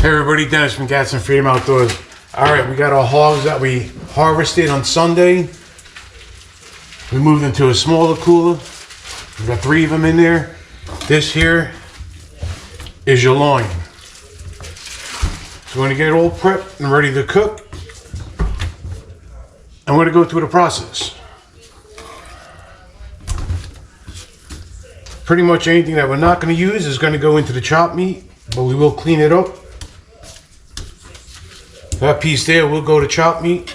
Hey everybody, Dennis from Gatson Freedom Outdoors. Alright, we got our hogs that we harvested on Sunday. We moved into a smaller cooler. We got 3 of them in there. This here is your loin. So we're going to get it all prepped and ready to cook. And we're going to go through the process. Pretty much anything that we're not going to use is going to go into the chopped meat, but we will clean it up. That piece there will go to chopped meat.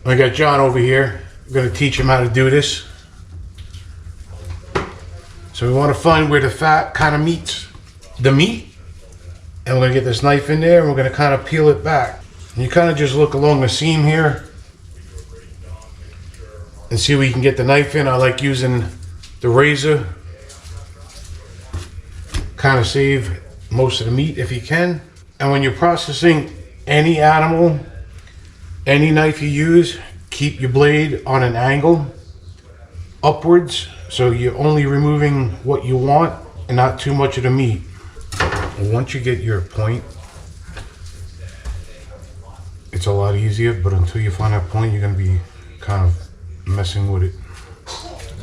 I got John over here. I'm going to teach him how to do this. So we want to find where the fat kind of meets the meat. And we're going to get this knife in there and we're going to kind of peel it back. And you kind of just look along the seam here and see where you can get the knife in. I like using the razor. Kind of save most of the meat if you can. And when you're processing any animal, any knife you use, keep your blade on an angle upwards, so you're only removing what you want and not too much of the meat. Once you get your point, it's a lot easier, but until you find that point, you're going to be kind of messing with it.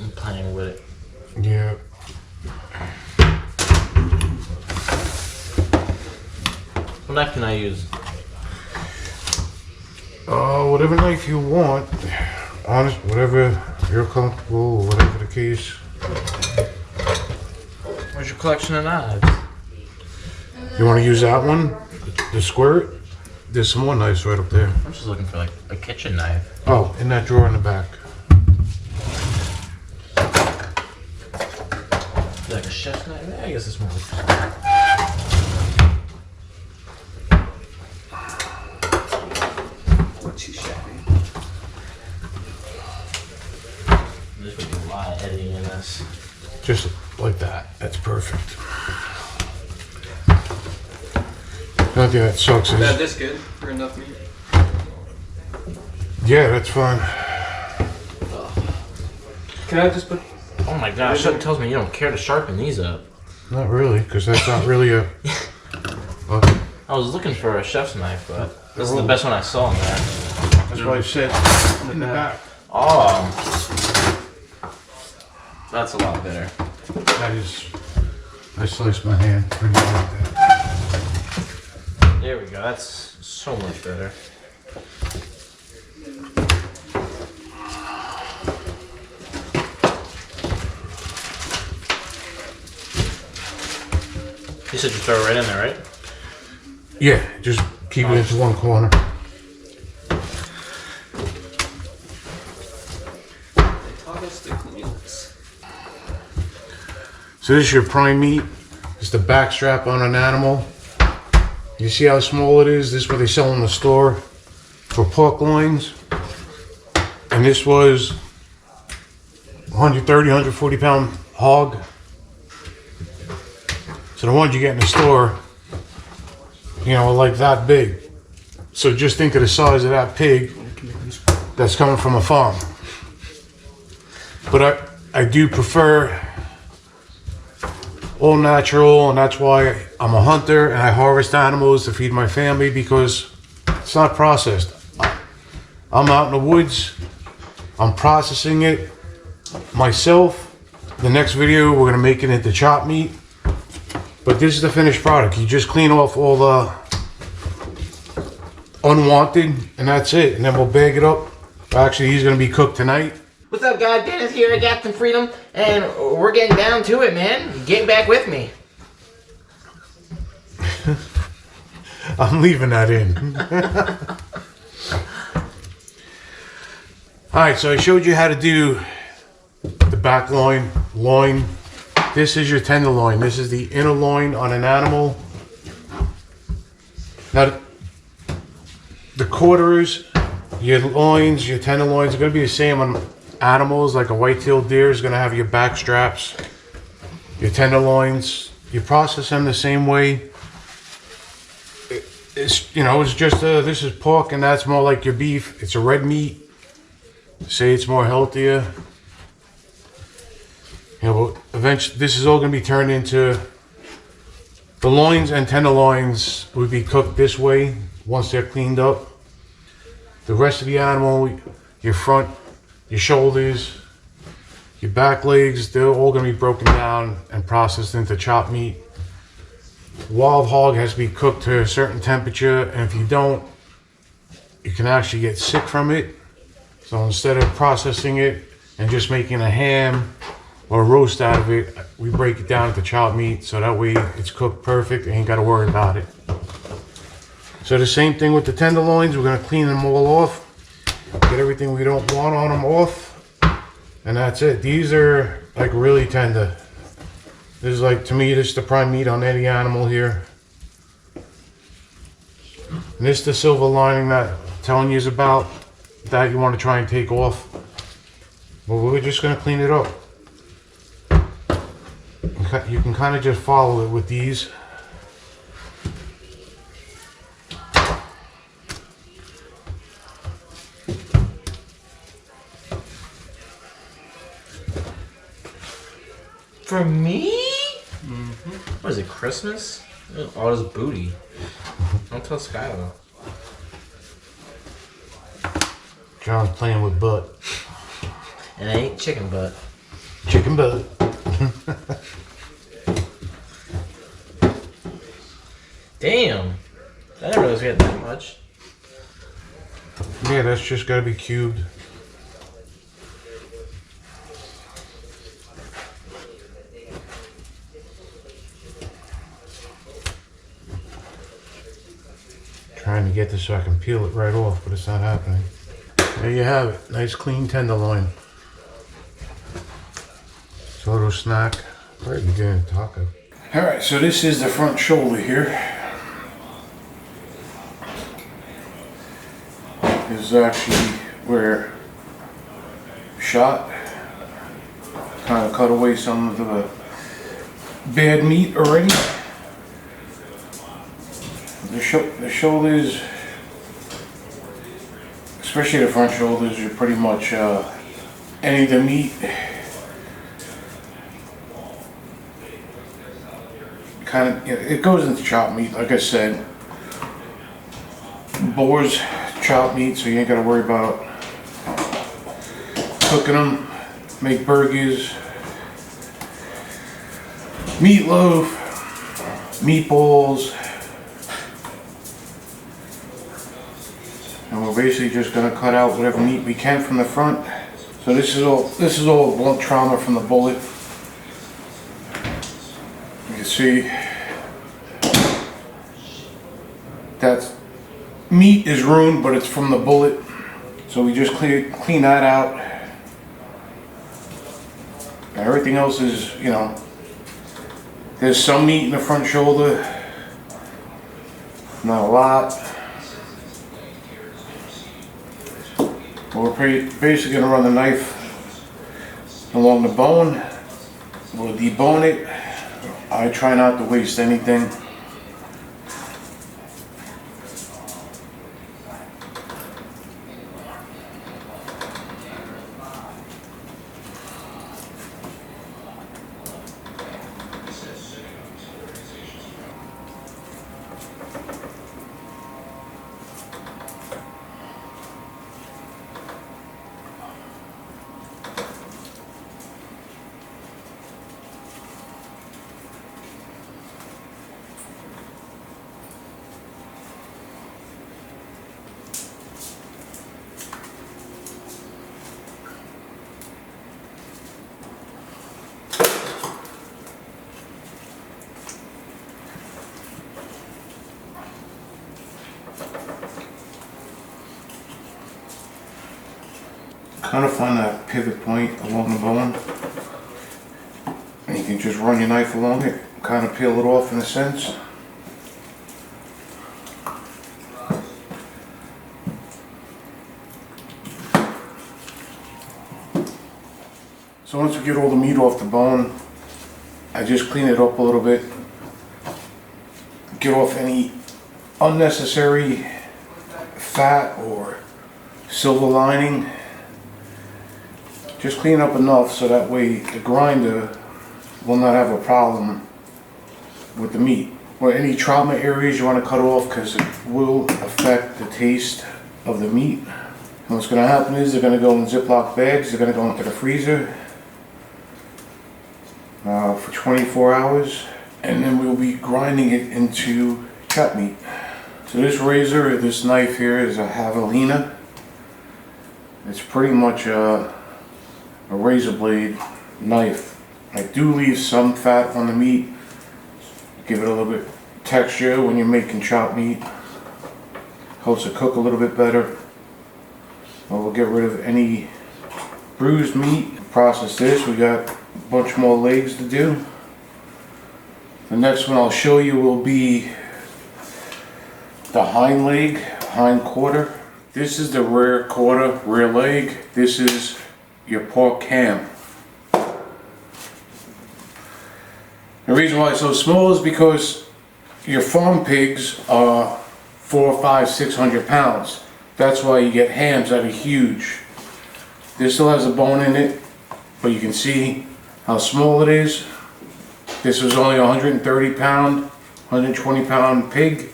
I'm playing with it. Yeah. What knife can I use? Whatever knife you want. Honest, whatever you're comfortable, whatever the case. Where's your collection of knives? You want to use that one? The squirt? There's some more knives right up there. I'm just looking for like a kitchen knife. Oh, in that drawer in the back. Like a chef's knife? Yeah, I guess it's more like Too shabby. There's gonna be a lot of editing in this. Just like that. That's perfect. The only thing that sucks is... Is this good for enough meat? Yeah, that's fine. Can I just put... Oh my gosh, something tells me you don't care to sharpen these up. Not really, because that's not really a... I was looking for a chef's knife, but this is the best one I saw in there. That's why I said in the back. Oh. That's a lot better. That is... I sliced my hand pretty good like that. There we go, that's so much better. You said you throw it right in there, right? Yeah, just keep it into one corner. So this is your prime meat. It's the back strap on an animal. You see how small it is? This is what they sell in the store for pork loins. And this was 130, 140 pound hog. So the ones you get in the store, you know, are like that big. So just think of the size of that pig that's coming from a farm. But I do prefer all natural, and that's why I'm a hunter and I harvest animals to feed my family, because it's not processed. I'm out in the woods, I'm processing it myself. The next video we're gonna make it into chopped meat, but this is the finished product. You just clean off all the unwanted and that's it, and then we'll bag it up. Actually, he's gonna be cooked tonight. What's up, guys? Dennis here at Gatson Freedom, and we're getting down to it, man. Get back with me. I'm leaving that in. Alright, so I showed you how to do the back loin. This is your tenderloin. This is the inner loin on an animal. Now, the quarters, your loins, your tenderloins are going to be the same on animals. Like a white-tailed deer is going to have your back straps, your tenderloins. You process them the same way. It's, you know, it's just this is pork and that's more like your beef. It's a red meat. Say it's more healthier. You know, but eventually this is all going to be turned into The loins and tenderloins would be cooked this way once they're cleaned up. The rest of the animal, your front, your shoulders, your back legs, they're all going to be broken down and processed into chopped meat. Wild hog has to be cooked to a certain temperature, and if you don't, you can actually get sick from it. So instead of processing it and just making a ham or a roast out of it, we break it down into chopped meat so that way it's cooked perfect and you ain't got to worry about it. So the same thing with the tenderloins, we're going to clean them all off, get everything we don't want on them off, and that's it. These are like really tender. This is like, to me, this is the prime meat on any animal here. And this is the silver lining that I'm telling you is about, that you want to try and take off. But we're just going to clean it up. You can kind of just follow it with these. For me? What is it, Christmas? All this booty. Don't tell Skylar. John's playing with butt. And it ain't chicken butt. Chicken butt. Damn. I didn't realize we had that much. Yeah, that's just got to be cubed. Trying to get this so I can peel it right off, but it's not happening. There you have it. Nice clean tenderloin. It's a little snack. Right, you're doing a taco. Alright, so this is the front shoulder here. This is actually where shot. Kind of cut away some of the bad meat already. The shoulders, especially the front shoulders, are pretty much any of the meat. Kind of, it goes into chopped meat, like I said. Boars, chopped meat, so you ain't got to worry about cooking them. Make burgers, meatloaf, meatballs. And we're basically just going to cut out whatever meat we can from the front. So this is all blunt trauma from the bullet. You can see that meat is ruined, but it's from the bullet. So we just clean that out. And everything else is, you know, there's some meat in the front shoulder, not a lot. We're basically going to run the knife along the bone. We'll debone it. I try not to waste anything. Kind of find that pivot point along the bone, and you can just run your knife along it, kind of peel it off in a sense. So once we get all the meat off the bone, I just clean it up a little bit, get off any unnecessary fat or silver lining. Just clean up enough so that way the grinder will not have a problem with the meat. or any trauma areas you want to cut off, because it will affect the taste of the meat. And what's going to happen is they're going to go in Ziploc bags, they're going to go into the freezer for 24 hours, and then we'll be grinding it into chop meat. So this razor, this knife here is a javelina. It's pretty much a razor blade knife. I do leave some fat on the meat, give it a little bit texture when you're making chopped meat. Helps it cook a little bit better. We'll get rid of any bruised meat. Process this. We got a bunch more legs to do. The next one I'll show you will be the hind leg, hind quarter. This is the rear quarter, rear leg. This is your pork ham. The reason why it's so small is because your farm pigs are 400, 500, 600 pounds. That's why you get hams that are huge. This still has a bone in it, but you can see how small it is. This was only a 130 pound, 120 pound pig.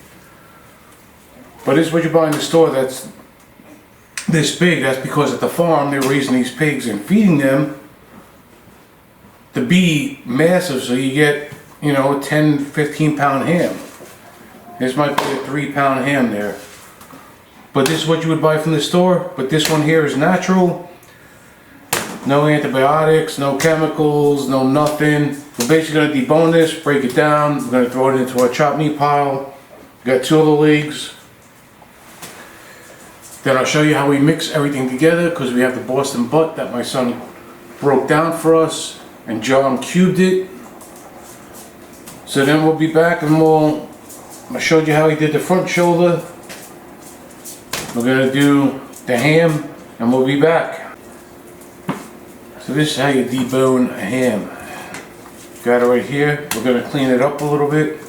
But this is what you buy in the store that's this big. That's because at the farm they're raising these pigs and feeding them to be massive, so you get, you know, a 10, 15 pound ham. This might be a 3 pound ham there. But this is what you would buy from the store. But this one here is natural. No antibiotics, no chemicals, no nothing. We're basically going to debone this, break it down. We're going to throw it into our chopped meat pile. We got 2 other legs. Then I'll show you how we mix everything together, because we have the Boston butt that my son broke down for us, and John cubed it. So then we'll be back and I showed you how he did the front shoulder. We're gonna do the ham and we'll be back. So this is how you debone a ham. Got it right here. We're gonna clean it up a little bit,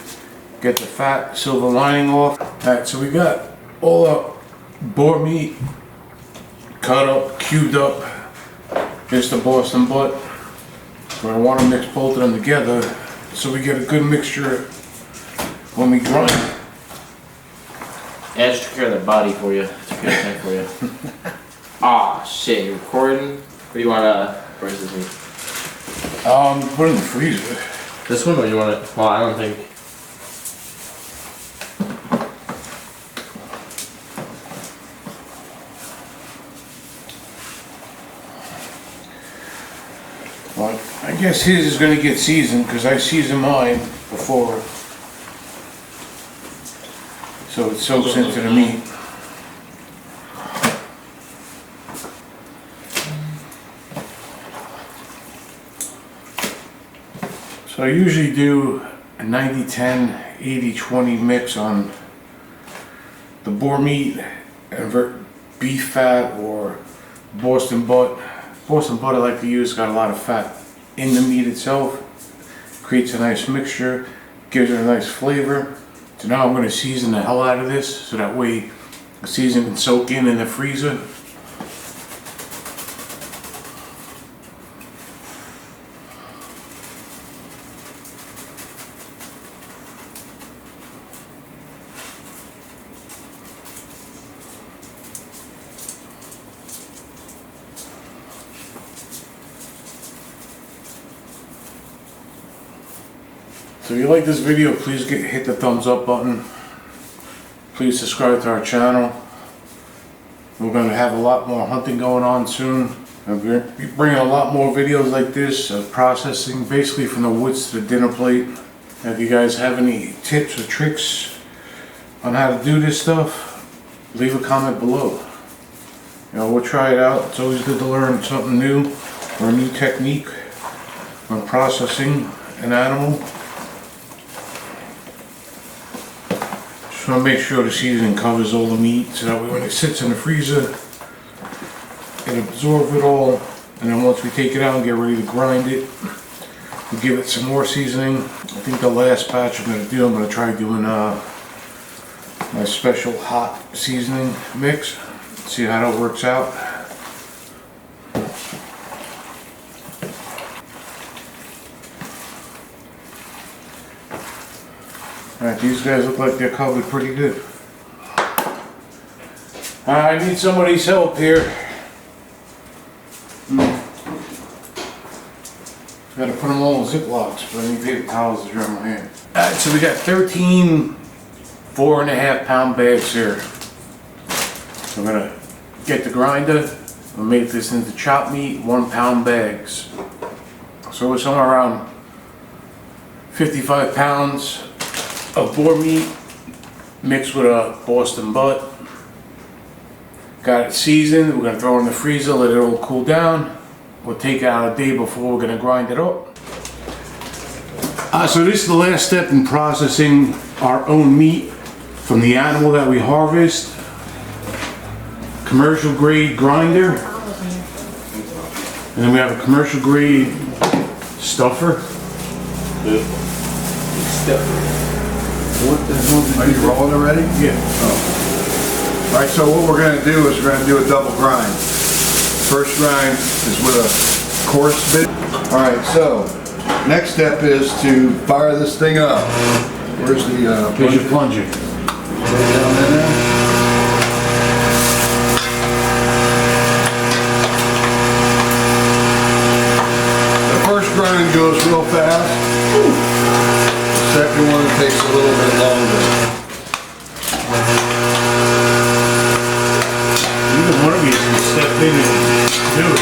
get the fat silver lining off. Alright, so we got all our boar meat cut up, cubed up. Here's the Boston butt. We're gonna want to mix both of them together so we get a good mixture when we grind. Yeah, I just took care of the body for you. Took care of the neck for you. Aw, shit, you're recording? Or you wanna, where's this meat? Put it in the freezer. This one, or you want it? Well, I don't think. Well, I guess his is gonna get seasoned because I seasoned mine before, so it soaks into the meat. So I usually do a 90-10, 80-20 mix on the boar meat and beef fat or Boston butt. Boston butt I like to use, got a lot of fat in the meat itself. Creates a nice mixture, gives it a nice flavor. So now I'm going to season the hell out of this so that way the season can soak in the freezer. So if you like this video, please hit the thumbs up button. Please subscribe to our channel. We're going to have a lot more hunting going on soon. And we're going to be bringing a lot more videos like this, processing basically from the woods to the dinner plate. And if you guys have any tips or tricks on how to do this stuff, leave a comment below. You know, we'll try it out. It's always good to learn something new or a new technique on processing an animal. Just want to make sure the seasoning covers all the meat so that way when it sits in the freezer, it absorbs it all. And then once we take it out and get ready to grind it, we'll give it some more seasoning. I think the last batch I'm going to do, I'm going to try doing my special hot seasoning mix. See how that works out. Alright, these guys look like they're covered pretty good. I need somebody's help here. Gotta put them all in Ziplocs, but I need paper towels to dry my hand. Alright, so we got 13 4.5 pound bags here. So I'm gonna get the grinder and make this into chopped meat 1 pound bags. So we're somewhere around 55 pounds of boar meat mixed with a Boston butt. Got it seasoned. We're gonna throw it in the freezer, let it all cool down. We'll take it out a day before we're gonna grind it up. So this is the last step in processing our own meat from the animal that we harvest. Commercial grade grinder. And then we have a commercial grade stuffer. What the hell did Are you rolling already? Yeah. Oh. All right, so what we're gonna do is we're gonna do a double grind. First grind is with a coarse bit. All right, so next step is to fire this thing up. Where's the Here's your plunger. Down in there. The first grind goes real fast. The second one takes a little bit longer. Either one of you can step in and do it.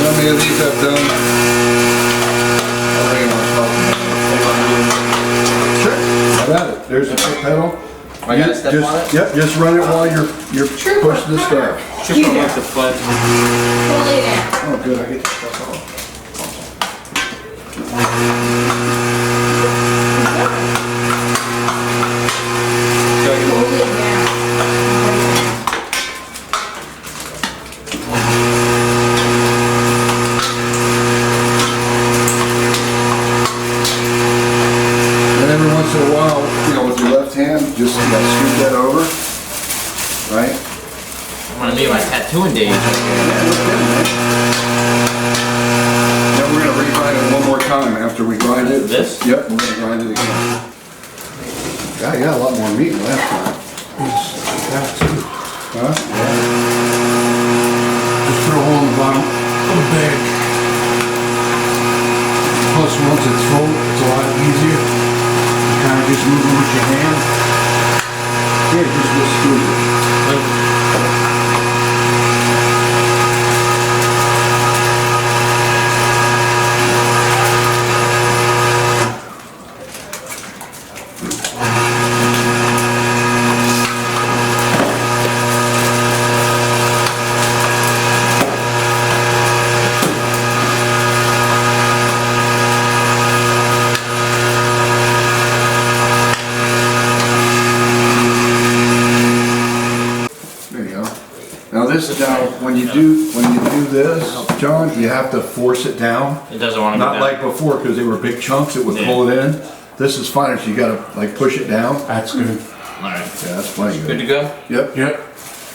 How many of these I've done? I think I'm talking about. Sure. How about it? There's the foot pedal. I gotta step Just- on it? Yep, just run it while you're pushing the start. Trip on like the foot. Hold it down. Oh, good, I get the stuff off. Hold it down. And every once in a while, you know, with your left hand, just scoot that over, right? I'm gonna be my tattooing days. Then we're gonna regrind it one more time after we grind it. This? Yep, we're gonna grind it again. Yeah, you got a lot more meat than last time. Huh? Just put a hole in the bottom of the bag. Plus, once it's full, it's a lot easier. You kind of just move it with your hand. Yeah, just squeeze it. There you go. Now this, when you do this, John, you have to force it down. It doesn't want to Not like before, because they were big chunks, it would pull it in. This is fine, so you gotta like push it down. That's good. Alright. Yeah, that's plenty Good good. to go? Yep, Yep.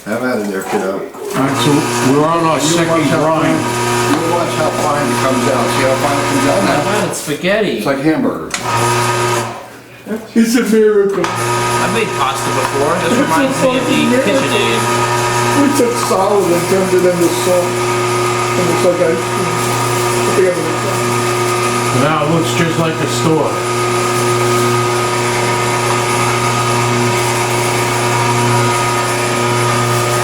have at it there, kiddo. Alright, so we're on our second grind. You watch how fine it comes out. See how fine it comes out now? Wow, it's spaghetti. It's like hamburger. It's a miracle. I've made pasta before. This reminds me of the KitchenAid. We took solid and turned it into salt. And it's like ice cream. I think I'm gonna try. Now it looks just like a store.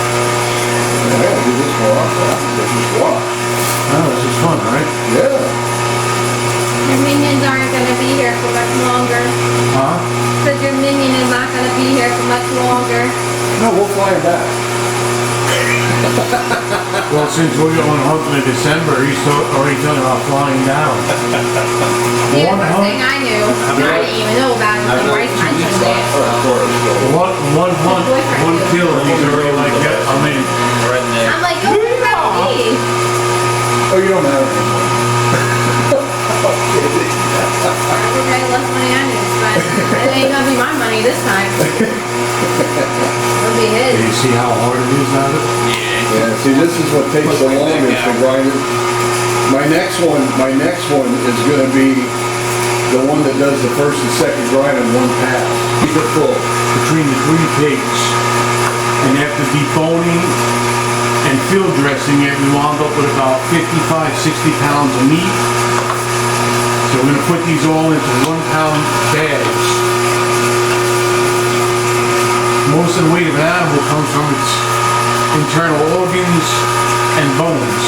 Yeah, do this more often. This is wash. Oh, this is fun, right? Yeah. Your minions aren't gonna be here for much longer. Huh? Because your minion is not gonna be here for much longer. No, we'll fly it back. Well, since we're going hunting in December, he's already talking about flying down. The One first hunt? thing I knew, I didn't even know about it until Bryce mentioned it. One hunt, one kill, and he's already like, yeah, I'm in. Right there. I'm like, yo, what about me? Oh, you don't have it. I think I less money I knew, but it ain't gonna be my money this time. It'll be Do his. you see how hard it is out of it? Yeah, see, this is what takes the longest to grind it. My next one is gonna be the one that does the first and second grind in one pass. Keep it full between the 3 pigs. And after deboning and field dressing it, we wound up with about 55, 60 pounds of meat. So we're gonna put these all into 1-pound bags. Most of the weight of an animal comes from its internal organs and bones.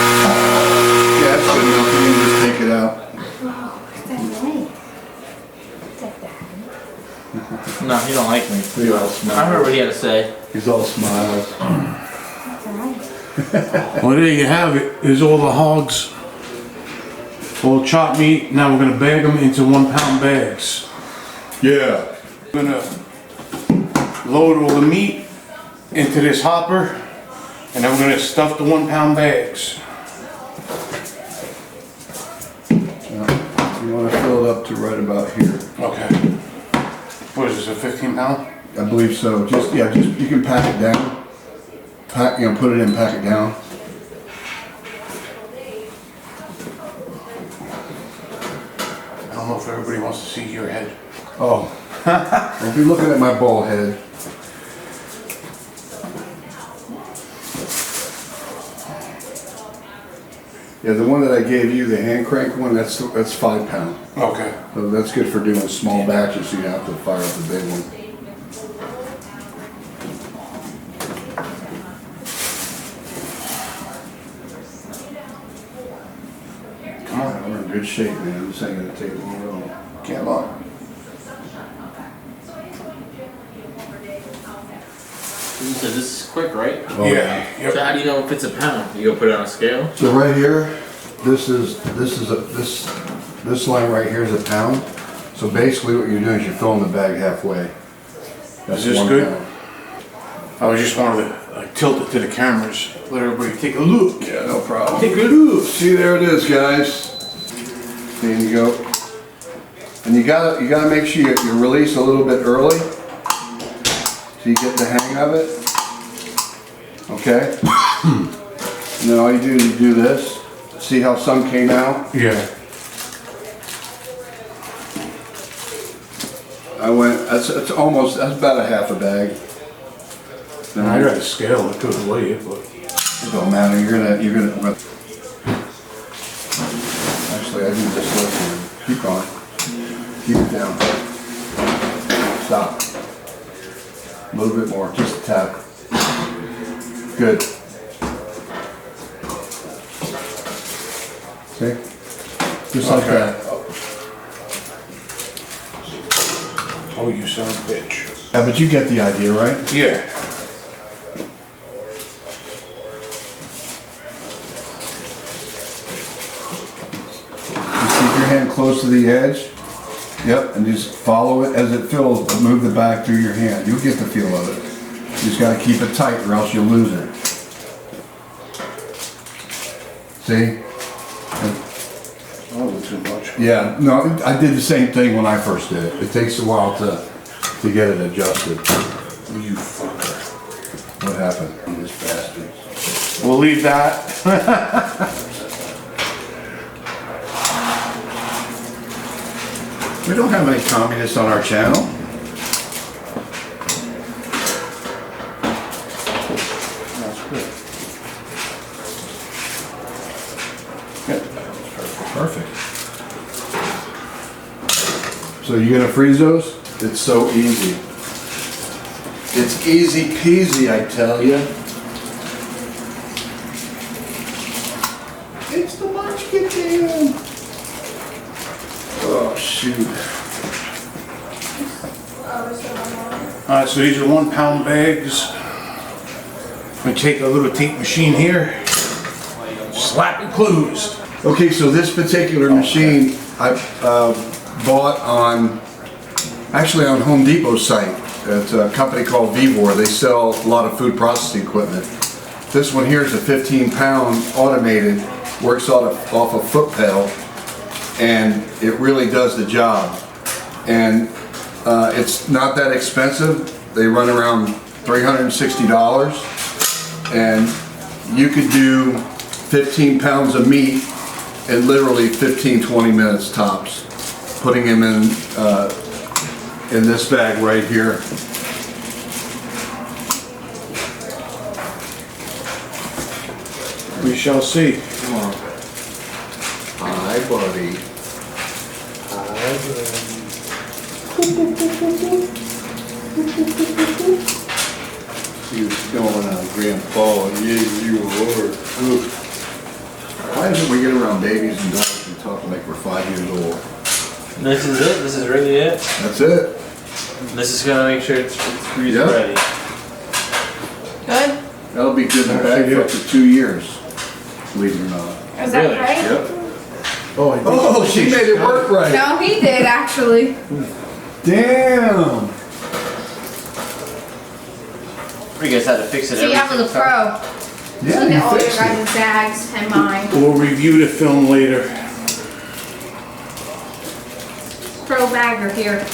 Yeah, that's good enough. You can just take it out. No, he don't like me. He all I smiles. heard what he had to say. He's all smiles. Well, there you have it. Here's all the hogs. All chopped meat. Now we're gonna bag them into 1-pound bags. Yeah. We're gonna load all the meat into this hopper, and then we're gonna stuff the 1-pound bags. You want to fill it up to right about here. Okay. What is this, a 15-pound? I believe so. Just you can pack it down. Pack, put it in, pack it down. I don't know if everybody wants to see your head. Oh. Don't be looking at my bald head. Yeah, the one that I gave you, the hand crank one, that's 5 pound. Okay. So that's good for doing small batches, so you don't have to fire up the big one. Come on. We're in good shape, man. This ain't gonna take long at all. Can't lie. You said this is quick, right? Oh, Yeah. Yep. So how do you know if it's a pound? You go put it on a scale? So right here, this line right here is a pound. So basically what you're doing is you're filling the bag halfway. That's Is this 1 good? pound. I was just wanted to tilt it to the cameras. Let everybody take a look. Yeah, no problem. Take a look. See, there it is, guys. There you go. And you gotta make sure you release a little bit early, so you get the hang of it. Okay. And then all you do is you do this. See how some came out? Yeah. That's about a half a bag. Then I got to scale it to weigh it, but it don't matter. You're gonna. Actually, I do this with you. Keep going. Keep it down. Stop. A little bit more. Just a tap. Good. See? Just like Okay. that. oh, you son of a bitch. Yeah, but you get the idea, right? Yeah. Just keep your hand close to the edge. Yep, and just follow it as it fills, but move the bag through your hand. You'll get the feel of it. You just gotta keep it tight or else you'll lose it. See? Oh, too much. Yeah, no, I did the same thing when I first did it. It takes a while to get it adjusted. You fucker. What happened? This bastard. We'll leave that. We don't have any communists on our channel. That's good. Perfect. So you gonna freeze those? It's so easy. It's easy peasy, I tell you. It's the March Kitchen. Oh shoot. Alright, so these are 1-pound bags. I'm gonna take a little tape machine here, slap it closed. Okay, so this particular machine I bought on Actually, on Home Depot's site, it's a company called Vivor. They sell a lot of food processing equipment. This one here is a 15-pound automated, works off a foot pedal, and it really does the job. And it's not that expensive. They run around $360, and you could do 15 pounds of meat in literally 15-20 minutes tops. Putting them in this bag right here. We shall see. Come on. Hi, buddy. He was going on Grandpa. Yeah, you were. Why is it we get around babies and dogs and talk like we're 5 years old? This is it? This is really it? That's it. This is gonna make sure it's freezer Yep. ready. Good? That'll be good in the bag for up to 2 years. Believe it or not. Is that Really? right? Yep. Oh, She made it work right. No, he did actually. Damn. You guys had to fix it See, I was a pro. Yeah, Look you at all your fixed it. guys' bags and mine. We'll review the film later. Pro bagger here.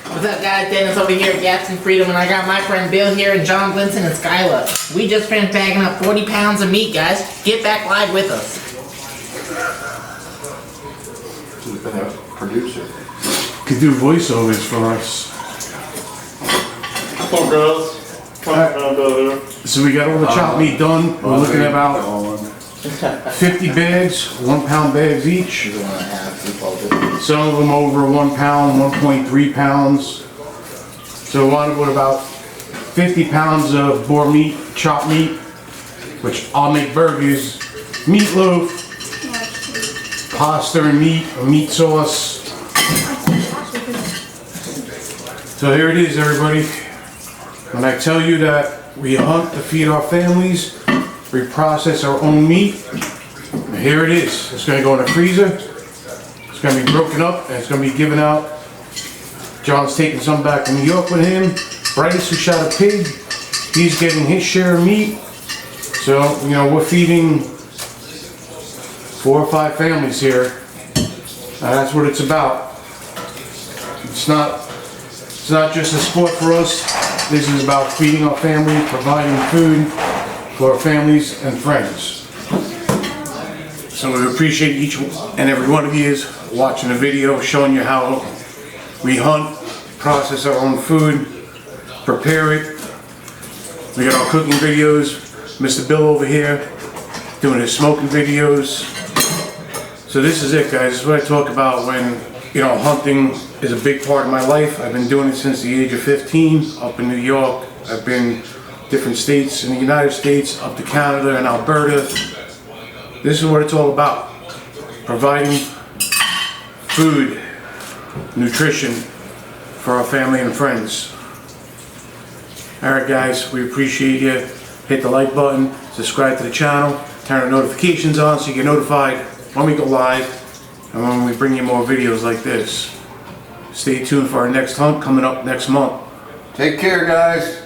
What's up, guys? Dennis over here at Gaps and Freedom, and I got my friend Bill here and John Glinson and Skyla. We just finished bagging up 40 pounds of meat, guys. Get back live with us. Producer. Could do voiceovers for us. Come on, girls. Come on, brother. So we got all the chopped meat done. We're looking at about 50 bags, 1 pound bags each. Some of them over 1 pound, 1.3 pounds. So we want to put about 50 pounds of boar meat, chopped meat, which I'll make burgers, meatloaf, pasta and meat, a meat sauce. So here it is, everybody. When I tell you that we hunt to feed our families, we process our own meat, here it is. It's gonna go in the freezer. It's gonna be broken up and it's gonna be given out. John's taking some back to New York with him. Bryce, who shot a pig, he's getting his share of meat. So, you know, we're feeding 4 or 5 families here. That's what it's about. It's not just a sport for us. This is about feeding our family, providing food for our families and friends. So we appreciate each and every one of you watching the video, showing you how we hunt, process our own food, prepare it. We got our cooking videos. Mr. Bill over here doing his smoking videos. So this is it, guys. This is what I talk about when, you know, hunting is a big part of my life. I've been doing it since the age of 15 up in New York. I've been different states in the United States, up to Canada and Alberta. This is what it's all about. Providing food, nutrition for our family and friends. Alright guys, we appreciate you. Hit the like button, subscribe to the channel, turn the notifications on so you get notified when we go live and when we bring you more videos like this. Stay tuned for our next hunt coming up next month. Take care, guys.